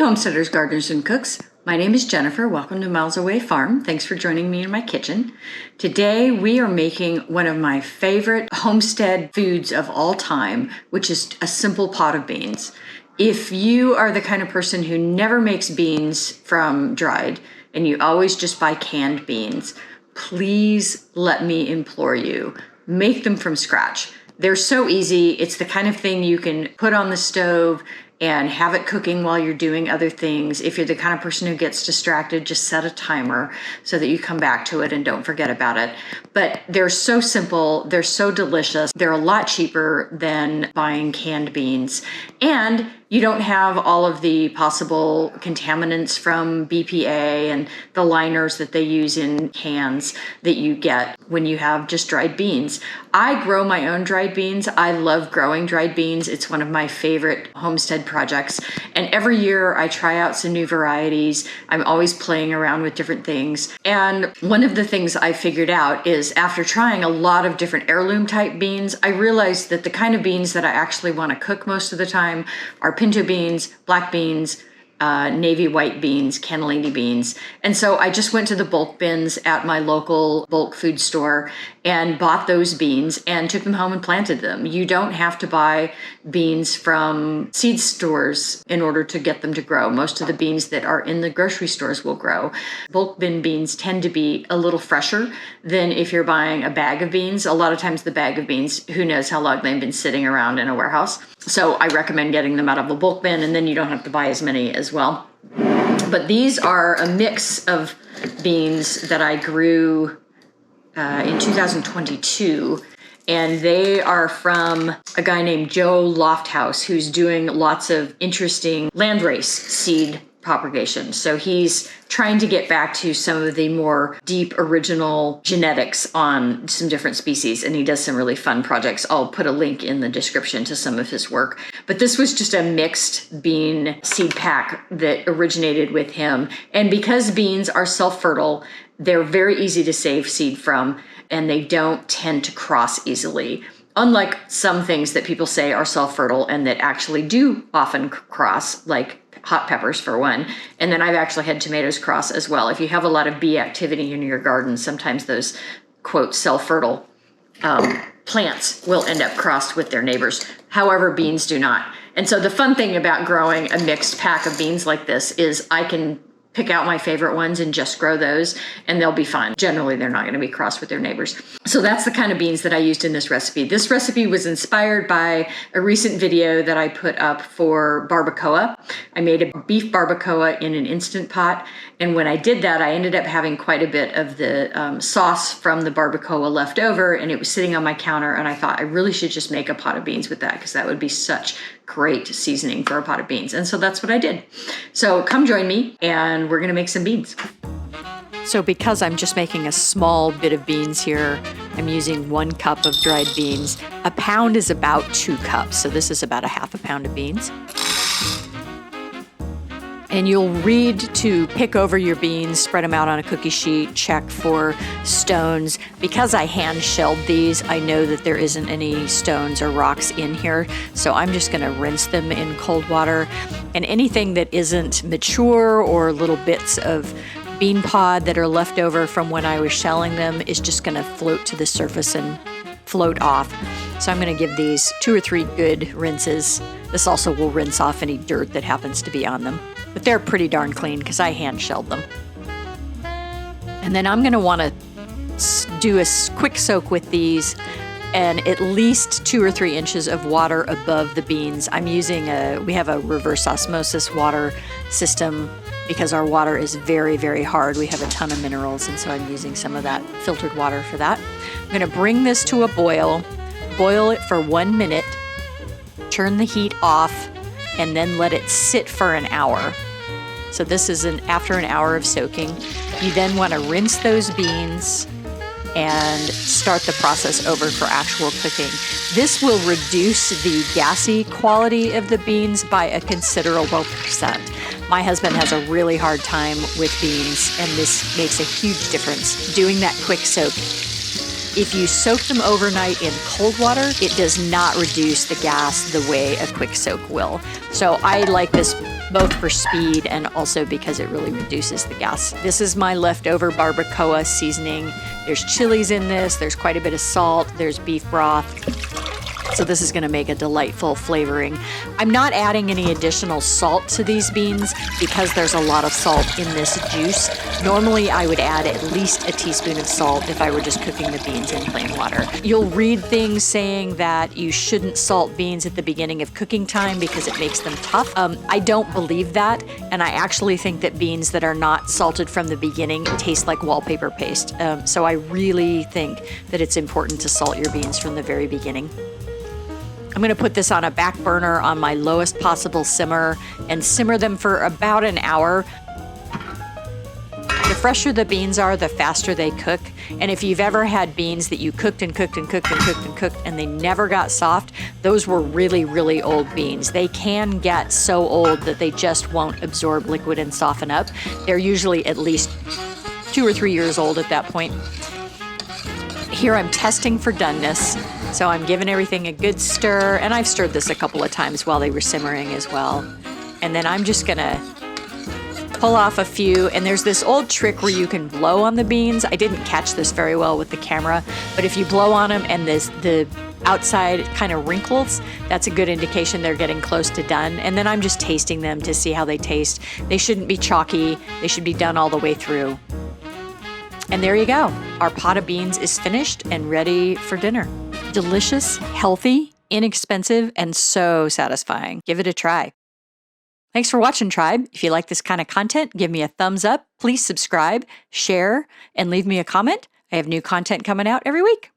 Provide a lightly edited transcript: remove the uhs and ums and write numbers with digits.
homesteaders, gardeners, and cooks. My name is Jennifer. Welcome to Miles Away Farm. Thanks for joining me in my kitchen. Today we are making one of my favorite homestead foods of all time, which is a simple pot of beans. If you are the kind of person who never makes beans from dried and you always just buy canned beans, please let me implore you, make them from scratch. They're so easy. It's the kind of thing you can put on the stove and have it cooking while you're doing other things. If you're the kind of person who gets distracted, just set a timer so that you come back to it and don't forget about it. But they're so simple, they're so delicious. They're a lot cheaper than buying canned beans. And you don't have all of the possible contaminants from BPA and the liners that they use in cans that you get when you have just dried beans. I grow my own dried beans. I love growing dried beans. It's one of my favorite homestead projects. And every year I try out some new varieties. I'm always playing around with different things. And one of the things I figured out is after trying a lot of different heirloom type beans, I realized that the kind of beans that I actually want to cook most of the time are pinto beans, black beans, navy white beans, cannellini beans. And so I just went to the bulk bins at my local bulk food store and bought those beans and took them home and planted them. You don't have to buy beans from seed stores in order to get them to grow. Most of the beans that are in the grocery stores will grow. Bulk bin beans tend to be a little fresher than if you're buying a bag of beans. A lot of times the bag of beans, who knows how long they've been sitting around in a warehouse. So I recommend getting them out of a bulk bin, and then you don't have to buy as many as well. But these are a mix of beans that I grew in 2022, and they are from a guy named Joe Lofthouse, who's doing lots of interesting landrace seed propagation. So he's trying to get back to some of the more deep original genetics on some different species, and he does some really fun projects. I'll put a link in the description to some of his work. But this was just a mixed bean seed pack that originated with him. And because beans are self-fertile, they're very easy to save seed from, and they don't tend to cross easily. Unlike some things that people say are self-fertile and that actually do often cross, like hot peppers for one. And then I've actually had tomatoes cross as well. If you have a lot of bee activity in your garden, sometimes those, quote, self-fertile plants will end up crossed with their neighbors. However, beans do not. And so the fun thing about growing a mixed pack of beans like this is I can pick out my favorite ones and just grow those, and they'll be fine. Generally, they're not going to be crossed with their neighbors. So that's the kind of beans that I used in this recipe. This recipe was inspired by a recent video that I put up for barbacoa. I made a beef barbacoa in an Instant Pot, and when I did that, I ended up having quite a bit of the sauce from the barbacoa left over, and it was sitting on my counter, and I thought I really should just make a pot of beans with that, because that would be such great seasoning for a pot of beans. And so that's what I did. So come join me, and we're gonna make some beans. So because I'm just making a small bit of beans here, I'm using 1 cup of dried beans. A pound is about 2 cups, so this is about a half a pound of beans. And you'll read to pick over your beans, spread them out on a cookie sheet, check for stones. Because I hand shelled these, I know that there isn't any stones or rocks in here, so I'm just gonna rinse them in cold water. And anything that isn't mature or little bits of bean pod that are left over from when I was shelling them is just gonna float to the surface and float off. So I'm gonna give these 2 or 3 good rinses. This also will rinse off any dirt that happens to be on them. But they're pretty darn clean because I hand shelled them. And then I'm gonna wanna do a quick soak with these and at least 2 or 3 inches of water above the beans. I'm using we have a reverse osmosis water system because our water is very, very hard. We have a ton of minerals, and so I'm using some of that filtered water for that. I'm gonna bring this to a boil it for 1 minute, turn the heat off, and then let it sit for an hour. So this is after an hour of soaking. You then want to rinse those beans and start the process over for actual cooking. This will reduce the gassy quality of the beans by a considerable percent. My husband has a really hard time with beans, and this makes a huge difference. Doing that quick soak If you soak them overnight in cold water, it does not reduce the gas the way a quick soak will. So I like this both for speed and also because it really reduces the gas. This is my leftover barbacoa seasoning. There's chilies in this, there's quite a bit of salt, there's beef broth. So this is going to make a delightful flavoring. I'm not adding any additional salt to these beans because there's a lot of salt in this juice. Normally I would add at least a teaspoon of salt if I were just cooking the beans in plain water. You'll read things saying that you shouldn't salt beans at the beginning of cooking time because it makes them tough. I don't believe that, and I actually think that beans that are not salted from the beginning taste like wallpaper paste. So I really think that it's important to salt your beans from the very beginning. I'm going to put this on a back burner on my lowest possible simmer and simmer them for about an hour. The fresher the beans are, the faster they cook. And if you've ever had beans that you cooked and cooked and cooked and cooked and cooked and they never got soft, those were really, really old beans. They can get so old that they just won't absorb liquid and soften up. They're usually at least 2 or 3 years old at that point. Here I'm testing for doneness. So I'm giving everything a good stir, and I've stirred this a couple of times while they were simmering as well. And then I'm just gonna pull off a few, and there's this old trick where you can blow on the beans. I didn't catch this very well with the camera, but if you blow on them and the outside kind of wrinkles, that's a good indication they're getting close to done. And then I'm just tasting them to see how they taste. They shouldn't be chalky, they should be done all the way through. And there you go. Our pot of beans is finished and ready for dinner. Delicious, healthy, inexpensive, and so satisfying. Give it a try. Thanks for watching, Tribe. If you like this kind of content, give me a thumbs up. Please subscribe, share, and leave me a comment. I have new content coming out every week.